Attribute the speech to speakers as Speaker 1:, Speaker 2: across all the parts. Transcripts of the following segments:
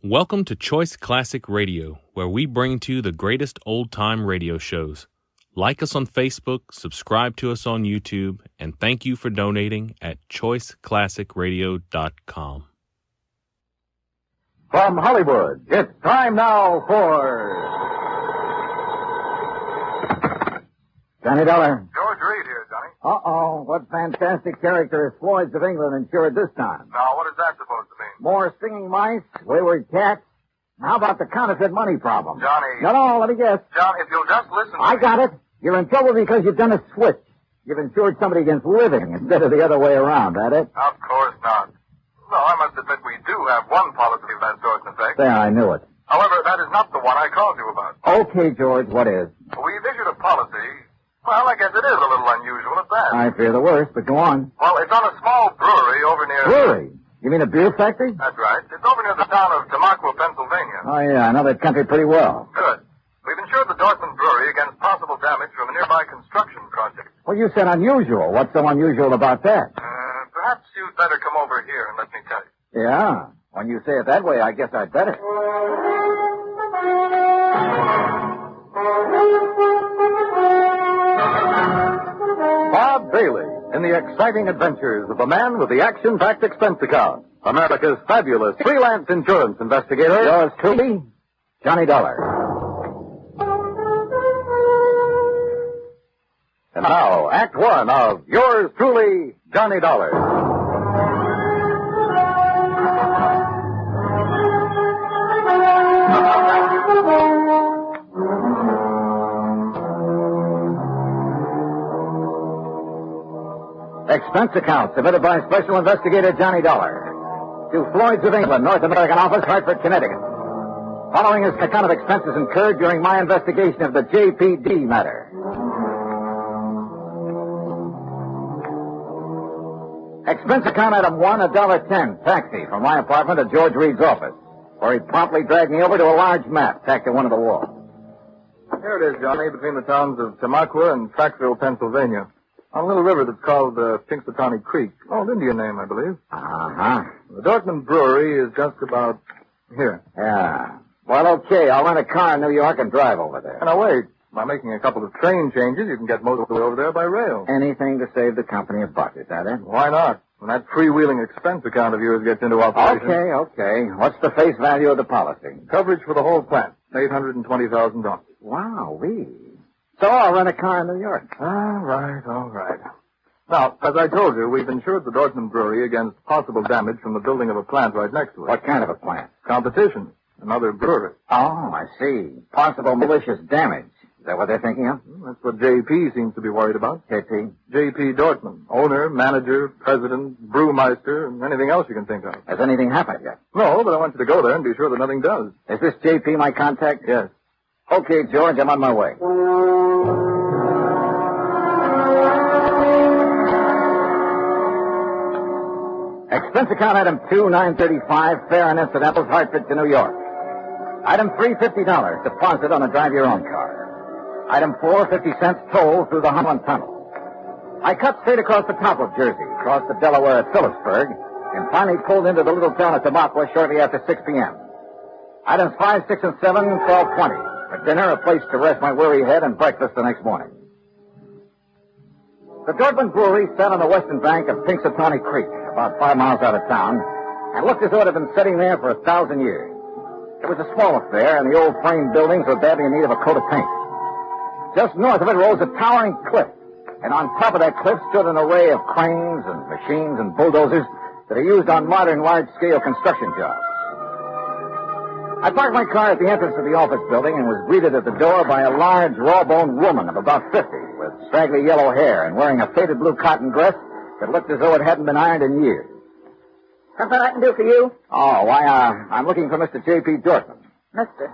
Speaker 1: Welcome to Choice Classic Radio, where we bring to you the greatest old-time radio shows. Like us on Facebook, subscribe to us on YouTube, and thank you for donating at choiceclassicradio.com.
Speaker 2: From Hollywood, it's time now for... Johnny Dollar.
Speaker 3: George Reed here, Johnny.
Speaker 2: Uh-oh, what fantastic character is Floyd's of England insured this time?
Speaker 3: Now, what is that supposed to mean?
Speaker 2: More singing mice, wayward cats. How about the counterfeit money problem?
Speaker 3: Johnny.
Speaker 2: No, let me guess.
Speaker 3: John, if you'll just listen to
Speaker 2: I
Speaker 3: me.
Speaker 2: got it. You're in trouble because you've done a switch. You've insured somebody against living instead of the other way around, that it?
Speaker 3: Of course not. No, I must admit we do have one policy of that sort in effect.
Speaker 2: There, I knew it.
Speaker 3: However, that is not the one I called you about.
Speaker 2: Okay, George, what is?
Speaker 3: We've issued a policy. Well, I guess it is a little unusual at that.
Speaker 2: I fear the worst, but go on.
Speaker 3: Well, it's on a small brewery over near...
Speaker 2: Brewery? You mean a beer factory?
Speaker 3: That's right. It's over near the town of Tamaqua, Pennsylvania.
Speaker 2: Oh, yeah, I know that country pretty well.
Speaker 3: Good. We've insured the Dortmund Brewery against possible damage from a nearby construction project.
Speaker 2: Well, you said unusual. What's so unusual about that?
Speaker 3: Perhaps you'd better come over here and let me tell you.
Speaker 2: Yeah. When you say it that way, I guess I'd better.
Speaker 4: Bob Bailey in the exciting adventures of the man with the action-packed expense account. America's fabulous freelance insurance investigator.
Speaker 2: Yours truly, Johnny Dollar.
Speaker 4: And now, Act One of yours truly, Johnny Dollar.
Speaker 2: Expense account submitted by Special Investigator Johnny Dollar to Floyd's of England, North American Office, Hartford, Connecticut. Following is an account of expenses incurred during my investigation of the JPD matter. Expense account item 1, $1.10, taxi from my apartment to George Reed's office, where he promptly dragged me over to a large map tacked to one of the walls.
Speaker 3: Here it is, Johnny, between the towns of Tamaqua and Sackville, Pennsylvania. On a little river that's called Pinxatawney Creek. Old Indian name, I believe.
Speaker 2: Uh-huh.
Speaker 3: The Dortmund Brewery is just about here.
Speaker 2: Yeah. Well, okay, I'll rent a car in New York and drive over there.
Speaker 3: And now wait. By making a couple of train changes, you can get most of the way over there by rail.
Speaker 2: Anything to save the company a buck, is that it?
Speaker 3: Why not? When that freewheeling expense account of yours gets into operation.
Speaker 2: Okay. What's the face value of the policy?
Speaker 3: Coverage for the whole plant, $820,000.
Speaker 2: Wow-wee. So I'll rent a car in New York.
Speaker 3: All right. Now, as I told you, we've insured the Dortmund Brewery against possible damage from the building of a plant right next to it.
Speaker 2: What kind of a plant?
Speaker 3: Competition. Another brewery.
Speaker 2: Oh, I see. Possible malicious damage. Is that what they're thinking of?
Speaker 3: That's what JP seems to be worried about.
Speaker 2: JP?
Speaker 3: JP Dortmund. Owner, manager, president, brewmeister, and anything else you can think of.
Speaker 2: Has anything happened yet?
Speaker 3: No, but I want you to go there and be sure that nothing does.
Speaker 2: Is this JP my contact?
Speaker 3: Yes.
Speaker 2: Okay, George, I'm on my way. Expense account item 2, $935, fare and incidentals, Hartford to New York. Item 3, $50, deposit on a drive-your-own car. Item 4, 50 cents toll through the Humboldt Tunnel. I cut straight across the top of Jersey, crossed the Delaware at Phillipsburg, and finally pulled into the little town of Tamaqua shortly after 6 p.m. Items 5, 6, and 7, $12.20. For dinner, a place to rest my weary head, and breakfast the next morning. The Dortmund Brewery sat on the western bank of Pinxatawney Creek, about 5 miles out of town, and looked as though it had been sitting there for 1,000 years. It was a small affair, and the old frame buildings were badly in need of a coat of paint. Just north of it rose a towering cliff, and on top of that cliff stood an array of cranes and machines and bulldozers that are used on modern large-scale construction jobs. I parked my car at the entrance of the office building and was greeted at the door by a large, raw-boned woman of about 50 with straggly yellow hair and wearing a faded blue cotton dress that looked as though it hadn't been ironed in years.
Speaker 5: Something I can do for you?
Speaker 2: Oh, why, I'm looking for Mr. J.P. Dortmund.
Speaker 5: Mister.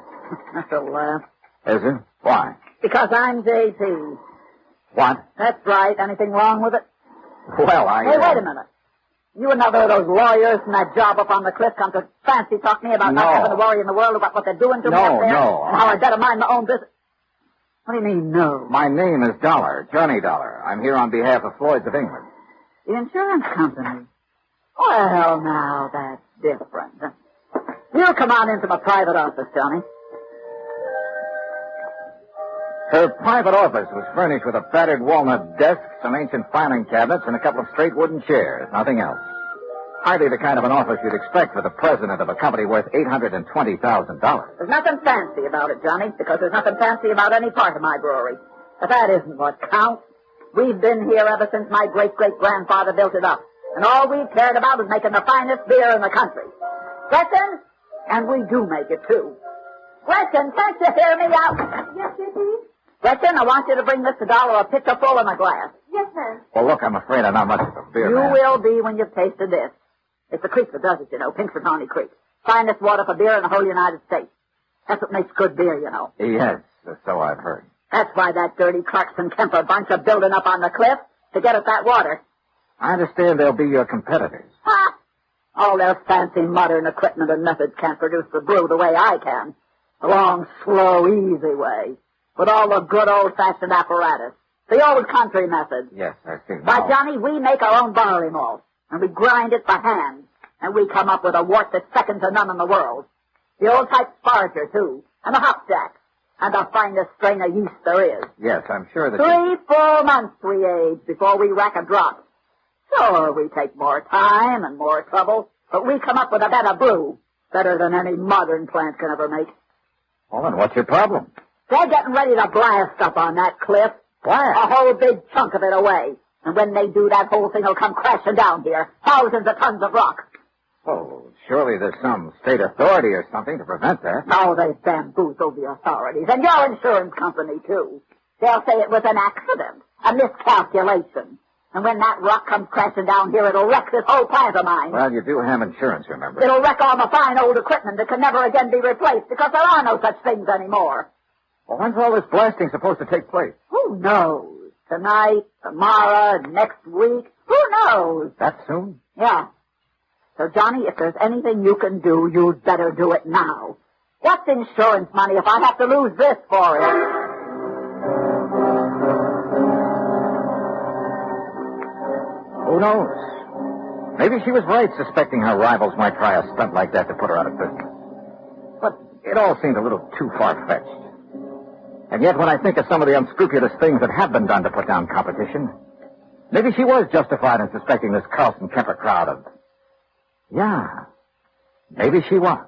Speaker 5: That's a laugh.
Speaker 2: Is it? Why?
Speaker 5: Because I'm J.P.
Speaker 2: What?
Speaker 5: That's right. Anything wrong with it?
Speaker 2: Well,
Speaker 5: Hey, wait a minute. You and another of those lawyers from that job up on the cliff come to fancy talk me about not having to worry in the world about what they're doing to me up there?
Speaker 2: No.
Speaker 5: And how I'd better mind my own business. What do you mean, no?
Speaker 2: My name is Dollar, Johnny Dollar. I'm here on behalf of Floyd's of England.
Speaker 5: The insurance company? Well, now, that's different. You come on into my private office, Johnny.
Speaker 2: Her private office was furnished with a battered walnut desk, some ancient filing cabinets, and a couple of straight wooden chairs. Nothing else. Hardly the kind of an office you'd expect for the president of a company worth $820,000.
Speaker 5: There's nothing fancy about it, Johnny, because there's nothing fancy about any part of my brewery. But that isn't what counts. We've been here ever since my great-great-grandfather built it up. And all we cared about was making the finest beer in the country. Gretchen? And we do make it, too. Gretchen, can't you hear me out?
Speaker 6: Yes, Dickie?
Speaker 5: Gretchen, I want you to bring Mr. Dollar a pitcher full in a glass.
Speaker 6: Yes, ma'am.
Speaker 2: Well, look, I'm afraid I'm not much of a beer
Speaker 5: You
Speaker 2: man.
Speaker 5: will be when you've tasted this. It's the creek that does it, you know, Pinxertawny Creek. Finest water for beer in the whole United States. That's what makes good beer, you know.
Speaker 2: Yes, so I've heard.
Speaker 5: That's why that dirty Clarkson Kemper bunch are building up on the cliff to get at that water.
Speaker 2: I understand they'll be your competitors.
Speaker 5: Ha! All their fancy modern equipment and methods can't produce the brew the way I can. The long, slow, easy way. With all the good old-fashioned apparatus. The old country method.
Speaker 2: Yes, I see.
Speaker 5: Why,
Speaker 2: Now,
Speaker 5: Johnny, we make our own barley malt. And we grind it by hand. And we come up with a wort that's second to none in the world. The old-type sparger, too. And the hopjack. And the finest strain of yeast there is.
Speaker 2: yes, I'm sure that
Speaker 5: 3 full months we age before we rack a drop. Sure, we take more time and more trouble, but we come up with a better brew. Better than any modern plant can ever make.
Speaker 2: Well, then what's your problem?
Speaker 5: They're getting ready to blast up on that cliff.
Speaker 2: Blast?
Speaker 5: A whole big chunk of it away. And when they do, that whole thing will come crashing down here. Thousands of tons of rock.
Speaker 2: Oh, surely there's some state authority or something to prevent that.
Speaker 5: Oh, they've bamboozled the authorities. And your insurance company, too. They'll say it was an accident. A miscalculation. And when that rock comes crashing down here, it'll wreck this whole plant of mine.
Speaker 2: Well, you do have insurance, remember?
Speaker 5: It'll wreck all the fine old equipment that can never again be replaced because there are no such things anymore.
Speaker 2: Well, when's all this blasting supposed to take place?
Speaker 5: Who knows? Tonight, tomorrow, next week. Who knows?
Speaker 2: That soon?
Speaker 5: Yeah. So, Johnny, if there's anything you can do, you'd better do it now. What's insurance money if I have to lose this for it?
Speaker 2: Who knows? Maybe she was right suspecting her rivals might try a stunt like that to put her out of business. But it all seemed a little too far-fetched. And yet, when I think of some of the unscrupulous things that have been done to put down competition, maybe she was justified in suspecting this Carlson Kemper crowd of... Yeah, maybe she was.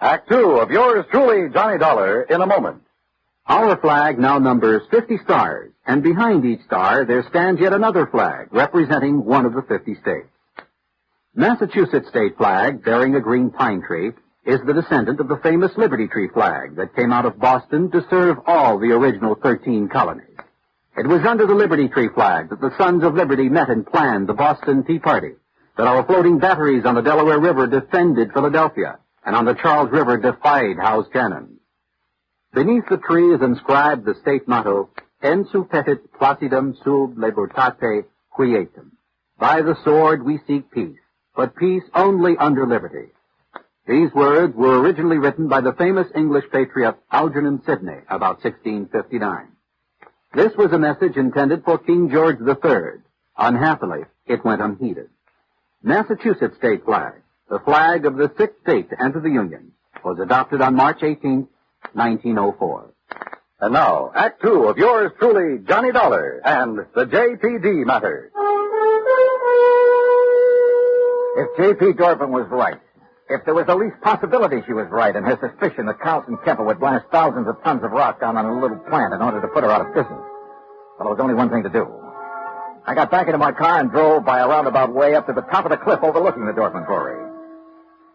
Speaker 4: Act two of yours truly, Johnny Dollar, in a moment.
Speaker 7: Our flag now numbers 50 stars, and behind each star there stands yet another flag representing one of the 50 states. Massachusetts state flag, bearing a green pine tree, is the descendant of the famous Liberty Tree flag that came out of Boston to serve all the original 13 colonies. It was under the Liberty Tree flag that the Sons of Liberty met and planned the Boston Tea Party, that our floating batteries on the Delaware River defended Philadelphia, and on the Charles River defied Howe's cannon. Beneath the tree is inscribed the state motto, Ensu petit placidum sub libertate quietum. By the sword we seek peace, but peace only under liberty. These words were originally written by the famous English patriot Algernon Sidney about 1659. This was a message intended for King George III. Unhappily, it went unheeded. Massachusetts state flag, the flag of the sixth state to enter the Union, was adopted on March 18, 1904.
Speaker 4: And now, Act two of yours truly, Johnny Dollar, and the JPD matter.
Speaker 2: If J.P. Dorfman was right, if there was the least possibility she was right in her suspicion that Carlson Kemper would blast thousands of tons of rock down on a little plant in order to put her out of business, well, there was only one thing to do. I got back into my car and drove by a roundabout way up to the top of the cliff overlooking the Dorfman Brewery.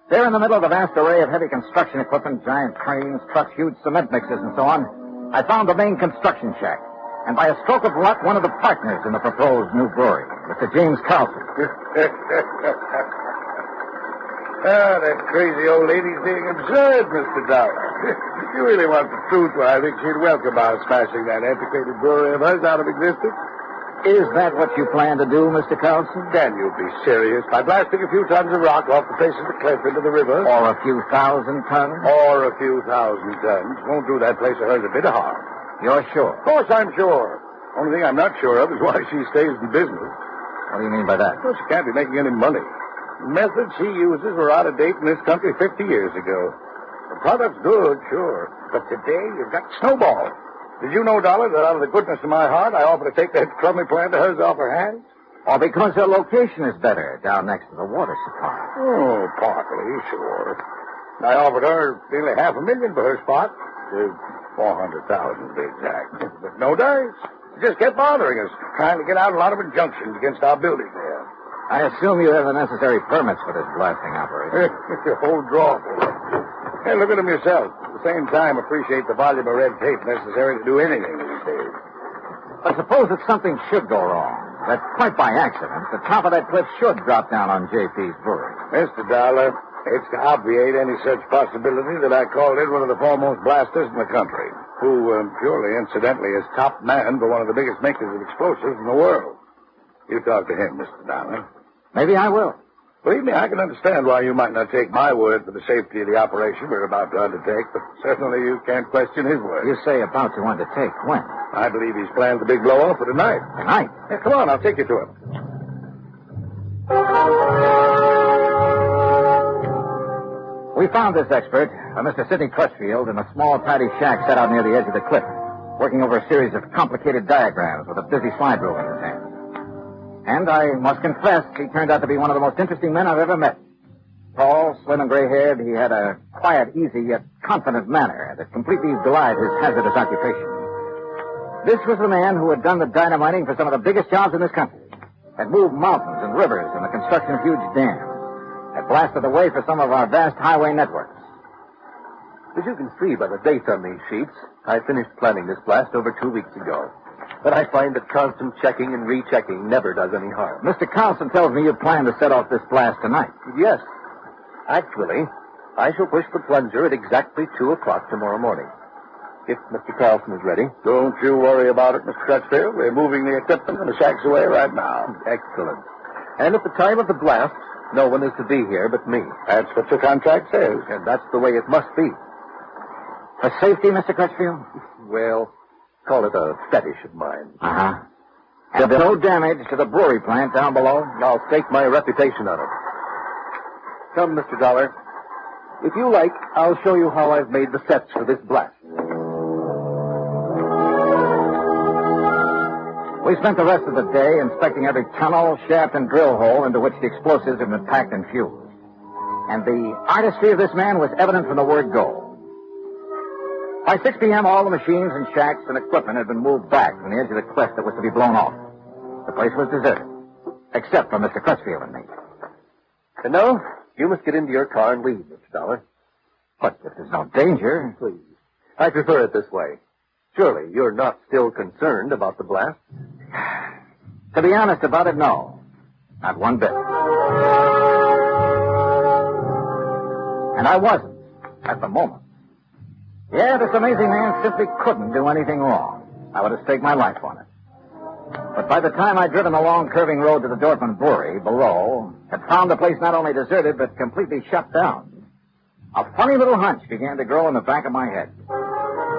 Speaker 2: There in the middle of a vast array of heavy construction equipment, giant cranes, trucks, huge cement mixers, and so on, I found the main construction shack. And by a stroke of luck, one of the partners in the proposed new brewery, Mr. James Carlson.
Speaker 8: That crazy old lady's being absurd, Mr. Dollar. If you really want the truth, well, I think she'd welcome our smashing that antiquated brewery of hers out of existence.
Speaker 2: Is that what you plan to do, Mr. Carlson?
Speaker 8: Can you be serious? By blasting a few tons of rock off the face of the cliff into the river?
Speaker 2: Or a few thousand tons?
Speaker 8: Or a few thousand tons. Won't do that place of hers a bit of harm.
Speaker 2: You're sure?
Speaker 8: Of course I'm sure. Only thing I'm not sure of is why she stays in business.
Speaker 2: What do you mean by that?
Speaker 8: Well, she can't be making any money. The methods she uses were out of date in this country 50 years ago. The product's good, sure. But today, you've got snowball. Did you know, Dollar, that out of the goodness of my heart, I offered to take that crummy plant of hers off her hands?
Speaker 2: Or because her location is better down next to the water supply.
Speaker 8: Oh, partly, sure. I offered her nearly $500,000 for her spot. 400,000 to be exact. But no dice. She just kept bothering us, trying to get out a lot of injunctions against our building there.
Speaker 2: I assume you have the necessary permits for this blasting operation.
Speaker 8: The whole drawer full of them. Hey, look at them yourself. At the same time, appreciate the volume of red tape necessary to do anything these days.
Speaker 2: But suppose that something should go wrong. That quite by accident, the top of that cliff should drop down on JP's brewery.
Speaker 8: Mr. Dollar, it's to obviate any such possibility that I called in one of the foremost blasters in the country, who, purely incidentally, is top man for one of the biggest makers of explosives in the world. You talk to him, Mr. Dollar.
Speaker 2: Maybe I will.
Speaker 8: Believe me, I can understand why you might not take my word for the safety of the operation we're about to undertake, but certainly you can't question his word.
Speaker 2: You say about to undertake. When?
Speaker 8: I believe he's planned the big blow-off for tonight.
Speaker 2: Tonight?
Speaker 8: Yeah, come on, I'll take you to him.
Speaker 2: We found this expert, Mr. Sidney Crutchfield, in a small, tidy shack set out near the edge of the cliff, working over a series of complicated diagrams with a busy slide rule in his hand. And I must confess, he turned out to be one of the most interesting men I've ever met. Tall, slim, and gray-haired, he had a quiet, easy, yet confident manner that completely belied his hazardous occupation. This was the man who had done the dynamiting for some of the biggest jobs in this country, had moved mountains and rivers in the construction of huge dams, had blasted the way for some of our vast highway networks.
Speaker 4: As you can see by the dates on these sheets, I finished planning this blast over 2 weeks ago. But I find that constant checking and rechecking never does any harm.
Speaker 2: Mr. Carlson tells me you plan to set off this blast tonight.
Speaker 4: Yes. Actually, I shall push the plunger at exactly 2 o'clock tomorrow morning. If Mr. Carlson is ready.
Speaker 8: Don't you worry about it, Mr. Crutchfield. We're moving the equipment and the shacks away right now.
Speaker 4: Excellent. And at the time of the blast, no one is to be here but me.
Speaker 8: That's what your contract says.
Speaker 4: And that's the way it must be.
Speaker 2: For safety, Mr. Crutchfield?
Speaker 4: Well, call it a fetish of mine.
Speaker 2: Uh-huh. And there's no damage to the brewery plant down below?
Speaker 4: I'll stake my reputation on it. Come, Mr. Dollar. If you like, I'll show you how I've made the sets for this blast.
Speaker 2: We spent the rest of the day inspecting every tunnel, shaft, and drill hole into which the explosives had been packed and fused. And the artistry of this man was evident from the word go. By 6 p.m., all the machines and shacks and equipment had been moved back from the edge of the cliff that was to be blown off. The place was deserted, except for Mr. Crutchfield and me.
Speaker 4: And now, you must get into your car and leave, Mr. Dollar.
Speaker 2: But if there's no danger...
Speaker 4: Please. I prefer it this way. Surely you're not still concerned about the blast?
Speaker 2: To be honest about it, no. Not one bit. And I wasn't, at the moment. Yeah, this amazing man simply couldn't do anything wrong. I would have staked my life on it. But by the time I'd driven the long curving road to the Dortmund Brewery below, had found the place not only deserted but completely shut down, a funny little hunch began to grow in the back of my head.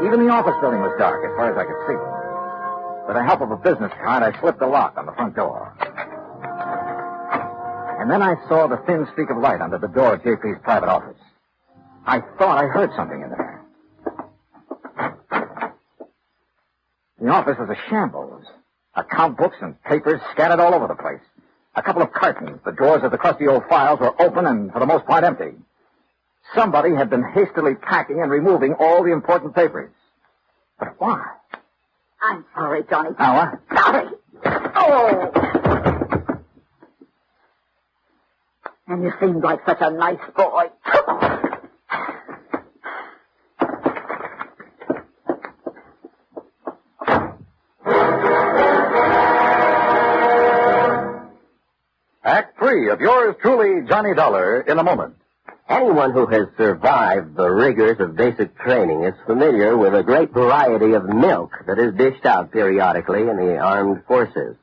Speaker 2: Even the office building was dark as far as I could see. With the help of a business card, I slipped the lock on the front door. And then I saw the thin streak of light under the door of JP's private office. I thought I heard something in there. The office was a shambles. Account books and papers scattered all over the place. A couple of cartons. The drawers of the crusty old files were open and, for the most part, empty. Somebody had been hastily packing and removing all the important papers. But why?
Speaker 5: I'm sorry, Johnny.
Speaker 2: Now, what?
Speaker 5: Sorry. Oh! And you seemed like such a nice boy.
Speaker 4: Act 3 of yours truly, Johnny Dollar, in a moment.
Speaker 6: Anyone who has survived the rigors of basic training is familiar with a great variety of milk that is dished out periodically in the armed forces.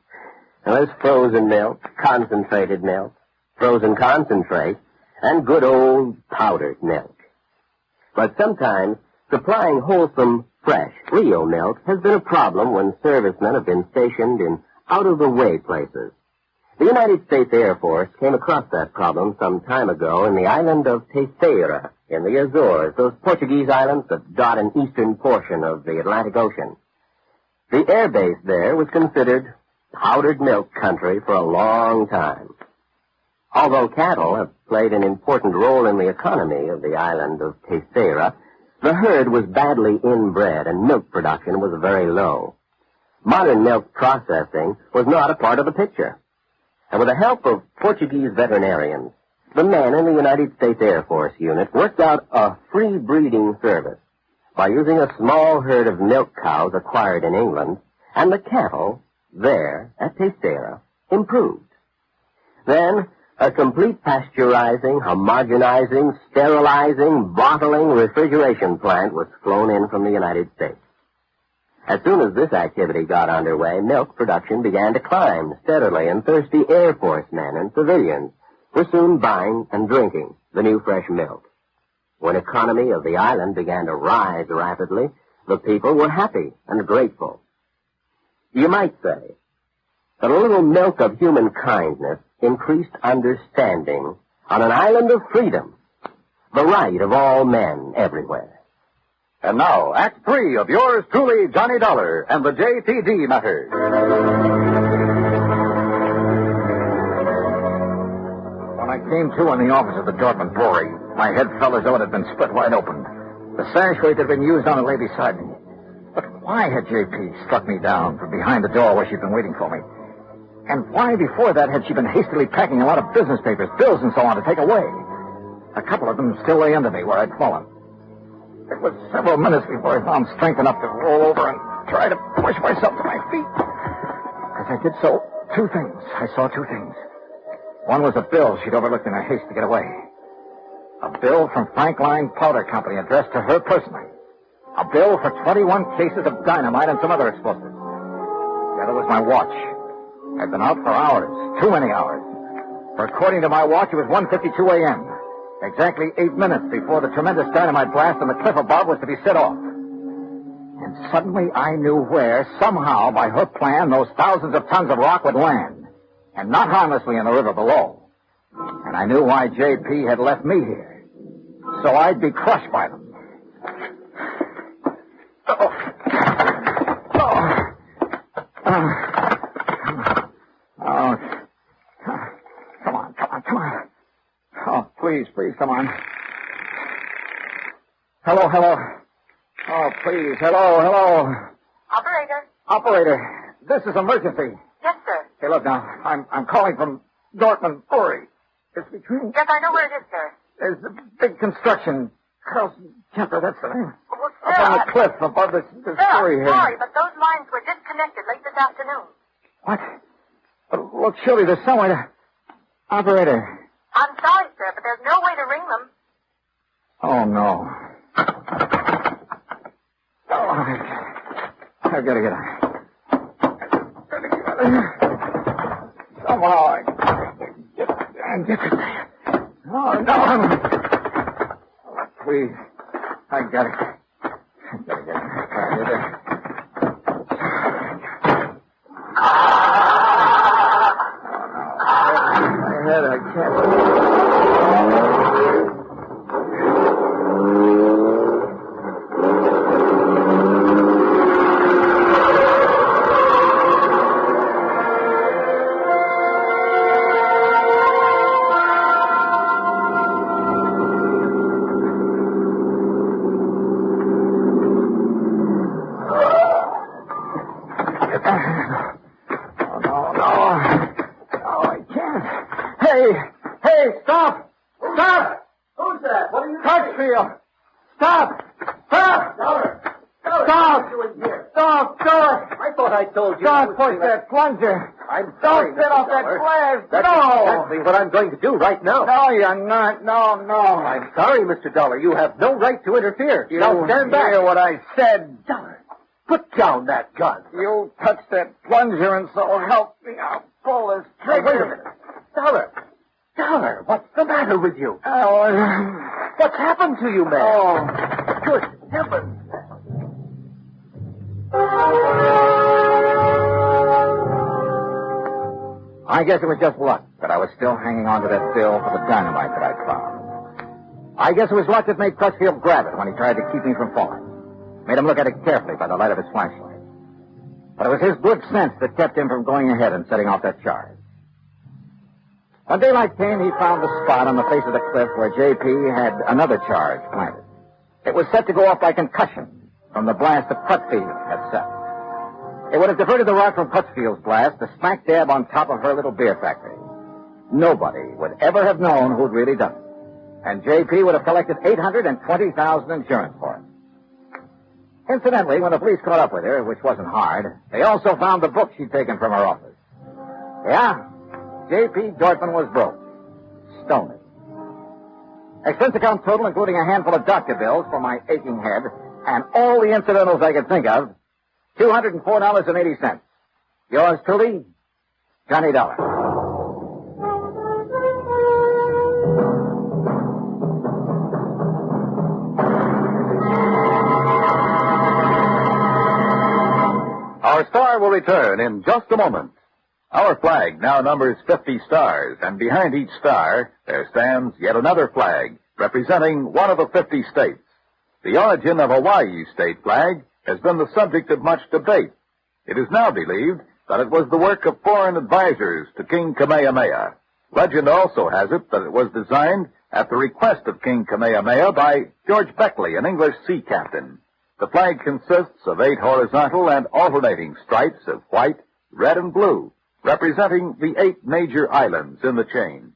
Speaker 6: Now, there's frozen milk, concentrated milk, frozen concentrate, and good old powdered milk. But sometimes Supplying wholesome, fresh, real milk has been a problem when servicemen have been stationed in out-of-the-way places. The United States Air Force came across that problem some time ago in the island of Terceira in the Azores, those Portuguese islands that dot an eastern portion of the Atlantic Ocean. The air base there was considered powdered milk country for a long time. Although cattle have played an important role in the economy of the island of Terceira, the herd was badly inbred and milk production was very low. Modern milk processing was not a part of the picture. And with the help of Portuguese veterinarians, the men in the United States Air Force unit worked out a free breeding service by using a small herd of milk cows acquired in England, and the cattle there at Terceira improved. Then, a complete pasteurizing, homogenizing, sterilizing, bottling, refrigeration plant was flown in from the United States. As soon as this activity got underway, milk production began to climb steadily, and thirsty Air Force men and civilians were soon buying and drinking the new fresh milk. When economy of the island began to rise rapidly, the people were happy and grateful. You might say that a little milk of human kindness increased understanding on an island of freedom, the right of all men everywhere.
Speaker 4: And now, Act 3 of yours truly, Johnny Dollar, and the JTG matter.
Speaker 2: When I came to in the office of the Dortmund Brewery, my head felt as though it had been split wide open. The sash weight had been used on it lay beside me. But why had J.P. struck me down from behind the door where she'd been waiting for me? And why before that had she been hastily packing a lot of business papers, bills and so on to take away? A couple of them still lay under me where I'd fallen. It was several minutes before I found strength enough to roll over and try to push myself to my feet. As I did so, I saw two things. One was a bill she'd overlooked in her haste to get away. A bill from Frank Line Powder Company addressed to her personally. A bill for 21 cases of dynamite and some other explosives. The other was my watch. I'd been out for hours, too many hours. For according to my watch, it was 1:52 a.m., exactly 8 minutes before the tremendous dynamite blast on the cliff above was to be set off. And suddenly I knew where, somehow, by her plan, those thousands of tons of rock would land, and not harmlessly in the river below. And I knew why J.P. had left me here. So I'd be crushed by them. Please, come on. Hello. Oh, please, hello. Operator, this is emergency.
Speaker 9: Yes, sir.
Speaker 2: Hey, look now, I'm calling from Dortmund Brewery. It's between...
Speaker 9: Yes, I know where it is, sir.
Speaker 2: There's a big construction. Carlson Kemper, that's the name.
Speaker 9: Well,
Speaker 2: Up
Speaker 9: sir,
Speaker 2: on the cliff above this
Speaker 9: sir,
Speaker 2: brewery
Speaker 9: I'm
Speaker 2: here.
Speaker 9: sorry, but those lines were disconnected late this afternoon.
Speaker 2: What? But look, surely there's some way to... Operator.
Speaker 9: I'm sorry, sir, but there's no way to ring them.
Speaker 2: Oh, no. Oh, I've got to get out. Somehow I get it there. Oh, no. Oh, please. I got it. I got to get it. I can't. Plunger.
Speaker 6: I'm sorry,
Speaker 2: Don't set off that flash.
Speaker 6: That's exactly what I'm going to do right now.
Speaker 2: No, you're not. No.
Speaker 6: I'm sorry, Mr. Dollar. You have no right to interfere. Now stand back.
Speaker 2: Hear what I said.
Speaker 6: Dollar, put down that gun.
Speaker 2: You touched that plunger, and so help me. I'll pull this trigger.
Speaker 6: Wait a minute. Dollar, what's the matter with you?
Speaker 2: Oh,
Speaker 6: What's happened to you, man?
Speaker 2: Oh.
Speaker 6: Good
Speaker 8: Cupid.
Speaker 2: I guess it was just luck that I was still hanging on to that bill for the dynamite that I'd found. I guess it was luck that made Crutchfield grab it when he tried to keep me from falling. Made him look at it carefully by the light of his flashlight. But it was his good sense that kept him from going ahead and setting off that charge. When daylight came, he found the spot on the face of the cliff where J.P. had another charge planted. It was set to go off by concussion from the blast that Crutchfield had set. It would have diverted the rock from Crutchfield's blast to smack dab on top of her little beer factory. Nobody would ever have known who'd really done it. And J.P. would have collected $820,000 insurance for it. Incidentally, when the police caught up with her, which wasn't hard, they also found the book she'd taken from her office. Yeah, J.P. Dortmund was broke. Stony. Expense account total, including a handful of doctor bills for my aching head, and all the incidentals I could think of, $204.80. Yours truly, Johnny Dollar.
Speaker 4: Our star will return in just a moment. Our flag now numbers 50 stars, and behind each star there stands yet another flag representing one of the 50 states. The origin of Hawaii's state flag has been the subject of much debate. It is now believed that it was the work of foreign advisors to King Kamehameha. Legend also has it that it was designed at the request of King Kamehameha by George Beckley, an English sea captain. The flag consists of 8 horizontal and alternating stripes of white, red, and blue, representing the 8 major islands in the chain.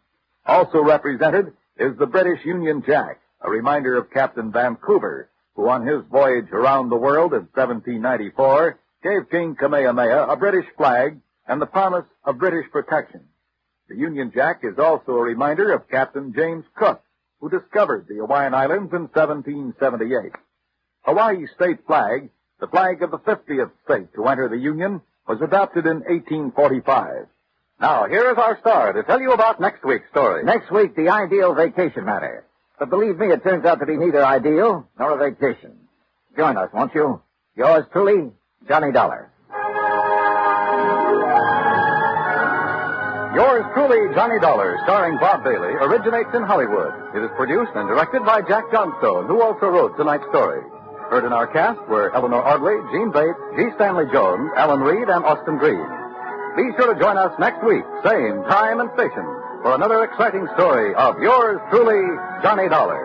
Speaker 4: Also represented is the British Union Jack, a reminder of Captain Vancouver, who on his voyage around the world in 1794 gave King Kamehameha a British flag and the promise of British protection. The Union Jack is also a reminder of Captain James Cook, who discovered the Hawaiian Islands in 1778. Hawaii's state flag, the flag of the 50th state to enter the Union, was adopted in 1845.
Speaker 10: Now, here is our star to tell you about next week's story.
Speaker 2: Next week, the ideal vacation matter. But believe me, it turns out to be neither ideal nor a vacation. Join us, won't you? Yours truly, Johnny Dollar.
Speaker 10: Yours truly, Johnny Dollar, starring Bob Bailey, originates in Hollywood. It is produced and directed by Jack Johnstone, who also wrote tonight's story. Heard in our cast were Eleanor Audley, Gene Bates, G. Stanley Jones, Alan Reed, and Austin Green. Be sure to join us next week, same time and station, for another exciting story of yours truly, Johnny Dollar.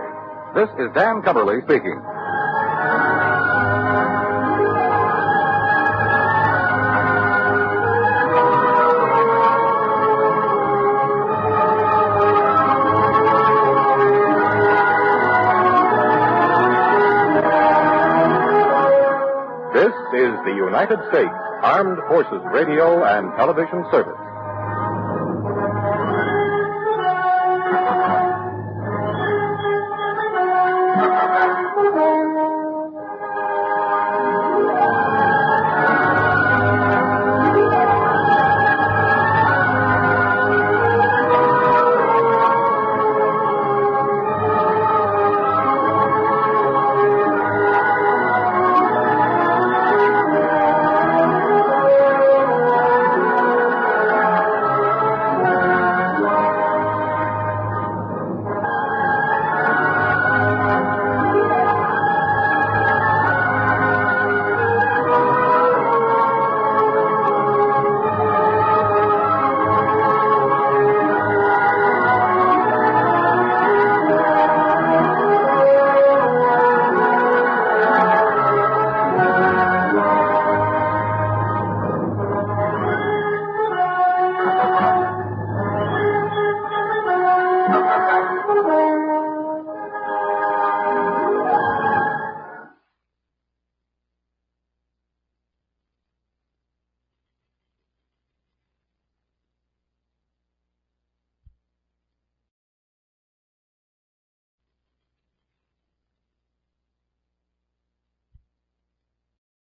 Speaker 10: This is Dan Cumberly speaking.
Speaker 11: This is the United States Armed Forces Radio and Television Service.